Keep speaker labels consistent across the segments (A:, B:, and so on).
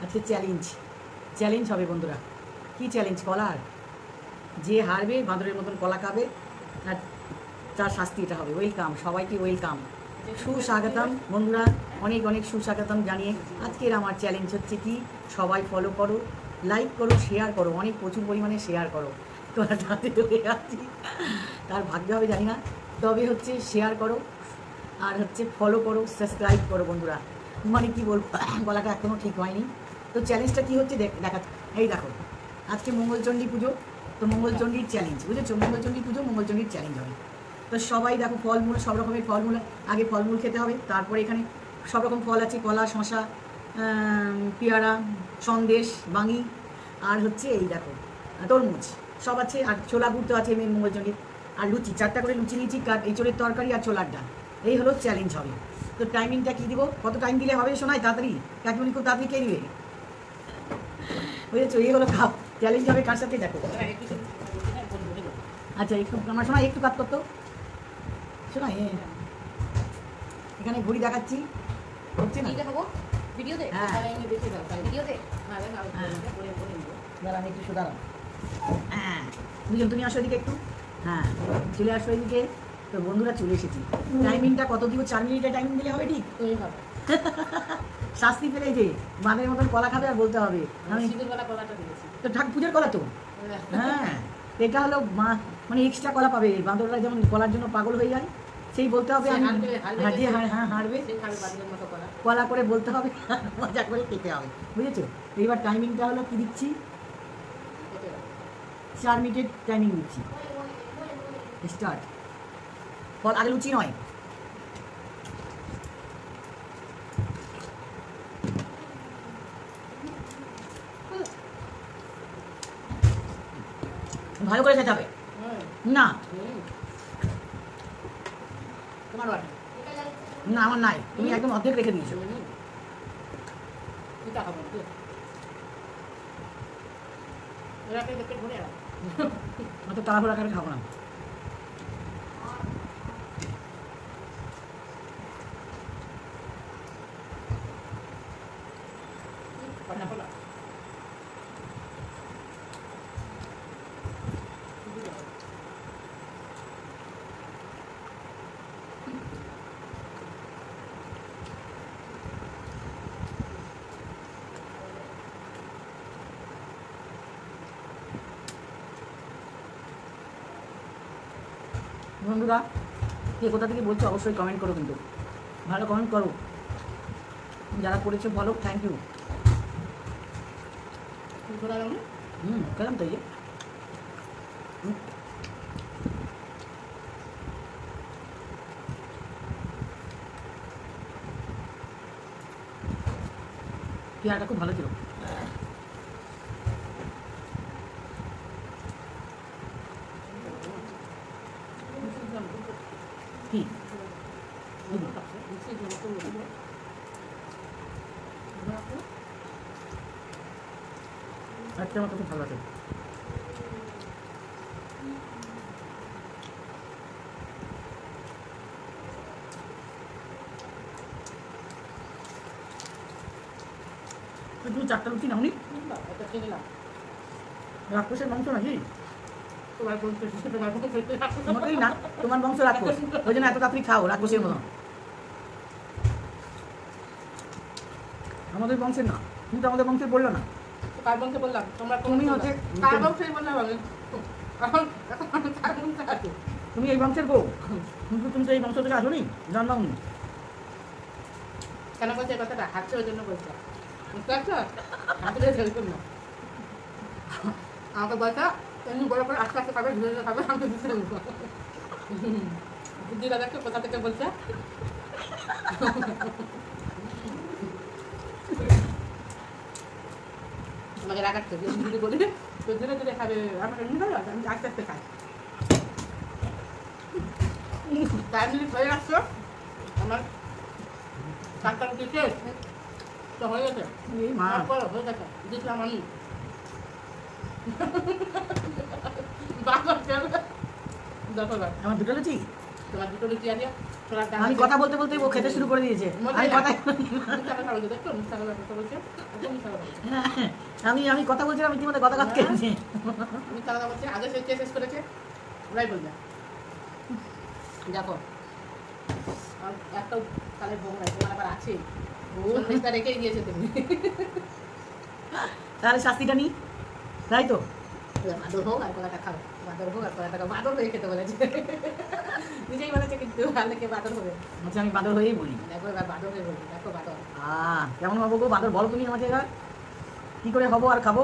A: আজকে challenge challenge হবে বন্ধুরা। কি চ্যালেঞ্জ? কলার। যে হারবে বাঁদরের মতন কলা খাবে, আর তার শাস্তি এটা হবে। ওয়েলকাম সবাইকে, ওয়েলকাম, সুস্বাগতম বন্ধুরা, অনেক অনেক সুস্বাগতম জানিয়ে আজকের আমার চ্যালেঞ্জ হচ্ছে কি, সবাই ফলো করো, লাইক করো, শেয়ার করো, অনেক প্রচুর পরিমাণে শেয়ার করো। কলাটাতে হয়ে যাচ্ছি, তার ভাগ্য হবে জানি না, তবে হচ্ছে শেয়ার করো আর হচ্ছে ফলো করো, সাবস্ক্রাইব করো বন্ধুরা। মানে কি বলবো, গলাটা এখনও ঠিক হয়নি। তো চ্যালেঞ্জটা কী হচ্ছে দেখা, এই দেখো, আজকে মঙ্গলচণ্ডী পুজো, তো মঙ্গলচণ্ডীর চ্যালেঞ্জ, বুঝেছো? মঙ্গলচণ্ডী পুজো, মঙ্গলচণ্ডীর চ্যালেঞ্জ হবে। তো সবাই দেখো, ফলমূল, সব রকমের ফলমূল, আগে ফলমূল খেতে হবে, তারপরে এখানে সব রকম ফল আছে, কলা, শশা, পেয়ারা, সন্দেশ, বাঙি, আর হচ্ছে এই দেখো তরমুজ, সব আছে, আর ছোলা গুড় তো আছে মঙ্গলচণ্ডীর, আর লুচি, 4টা করে লুচি নিয়েছি, এঁচোড়ের তরকারি আর ছোলার ডাল। এই হলো চ্যালেঞ্জ হবে। তো টাইমিংটা কী দিব, কত টাইম দিলে হবে শোনায়? তাড়াতাড়ি, কাকিমণি খুব তাড়াতাড়ি কে দিবে, বুঝেছো? এই হলো খাপ, চ্যালেঞ্জ হবে কার সাথে দেখো। আচ্ছা একটু আমার শোনা, একটু কাজ করতো শোনা, এখানে ঘড়ি দেখাচ্ছি, হচ্ছে না? হ্যাঁ, আমি একটু সুদারাম। হ্যাঁ দুজন, তুমি আসো এদিকে একটু, হ্যাঁ চলে আসো এদিকে। তো বন্ধুরা চলে এসেছি। টাইমিংটা কত দিব? 4 মিনিটের টাইমিং দিলে হবে? ঠিক শাস্তি পেলে যে বানের মতন কলা খাবে আর বলতে হবে আমি তো ঠাকুর পুজোর কলা তো। হ্যাঁ এটা হলো মানে এক্সট্রা কলা পাবে, বাঁদররা যেমন কলার জন্য পাগল হয়ে যায়, সেই বলতে হবে আমি হারবে কলা করে বলতে হবে, মজা করে খেতে হবে, বুঝেছো? এইবার টাইমিংটা হলো কি দিচ্ছি, 4 মিনিটের টাইমিং দিচ্ছি, স্টার্ট। ফল আগে লুচি নয়, ভালো করে খেতে হবে না, না আমার নাই, তুমি একদম অর্ধেক রেখে দিয়েছো। অত তাড়াহুড়া করে খাবো না। বন্ধুরা কে কোথা থেকে বলছো অবশ্যই কমেন্ট করো, কিন্তু ভালো কমেন্ট করো, যারা করেছো বলো থ্যাংক ইউ। খেলাম তো, এই যে পেয়ারাটা খুব ভালো ছিল। কি একটা আমার খুব ভালো লাগে। তুমি 4টা লুচি নাওনি? রাক্ষসের মাংস নাকি? মোটেই না, তোমার বংশ রাক্ষস, ওই জন্য এত তাড়াতাড়ি খাও রাক্ষসের মতো। আমাদের বংশের না, কিন্তু আমাদের বংশের বললো না।
B: কার বংশে বললাম?
A: তুমি হচ্ছে
B: কার বংশেই বললাম আমি। এখন কার বংশে আছে?
A: তুমি এই বংশের বউ, কিন্তু তুমি তো এই বংশ থেকে আসোনি, জন্মাওনি।
B: কেন বলছে এই কথাটা? হাসছে ওই জন্য বলছে, বুঝতে পারছো? হাসলে সেরকম না। আমাকে বলছে এমনি বড় করে আস্তে আস্তে খাবে, ধীরে ধীরে খাবে, আমি বুঝতে পারবো। বুদ্ধি দাদাকে কোথা থেকে বলছে? আমাকে রাগাচ্ছে, যদি বলি তো ধীরে ধীরে খাবে, আমাকে এমনি খাবে, আমি আস্তে আস্তে খাই। 4 মিনিট হয়ে আসছো, আমার 4টা রুটি শেষ তো হয়ে গেছে। হয়ে গেছে, দিচ্ছিলাম আমি।
A: আমার 2টা লুচি
B: তোমার দুটো লুচি আছে ছোলার ডাল
A: আমি
B: আছে।
A: কথা বলতে বলতে ও খেতে শুরু করে দিয়েছে আমি কথা
B: দেখো মিথ্যা কথা বলছে এখন মিথ্যা কথা বলছে
A: আমি কথা বলছিলাম ইতিমধ্যে কথা কথা খেয়েছি
B: মিথ্যা কথা বলছে আগে সে শেষ করেছে ওরাই বলবে দেখো আর একটাও কালের ভোগ নাই তোমার আবার আছে সন্দেশটা রেখেই গিয়েছে তুমি
A: তাহলে শাস্তিটা নি তাই তো
B: বাদর হোক আর কলাটা খাও বাদর হোক আর কলাটা খাও বাদর হয়ে খেতে বলেছে নিজেই বলেছে কিন্তু অনেকে বাদর হবে
A: আচ্ছা আমি বাদর হয়েই বলি
B: দেখো এবার বাদর হয়ে বলবি দেখো বাদর
A: কেমন হবো গো বাদর বলো তুমি আমাকে এবার কী করে হবো আর খাবো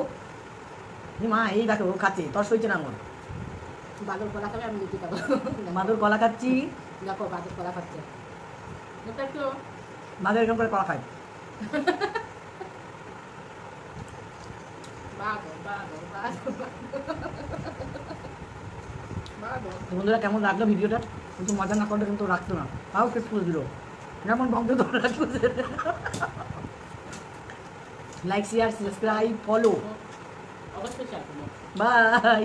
A: মা এই দেখো ও খাচ্ছে তর সইছে না আমার
B: বাদর কলা খাবে আমি লুচি খাবো
A: বাদর কলা খাচ্ছি
B: দেখো বাদর কলা খাচ্ছে এটা একটু
A: বাদর এরকম করে কলা খায়
B: বাদর বাদর বাদর বাদর
A: তো বন্ধুরা কেমন লাগলো ভিডিওটা কিন্তু মজা না করলে কিন্তু রাখতো না তাও শেষ করে দিল যেমন বন্ধ ধরে রাখতো লাইক শেয়ার সাবস্ক্রাইব ফলো
B: অবশ্যই শেয়ার করবো
A: বাই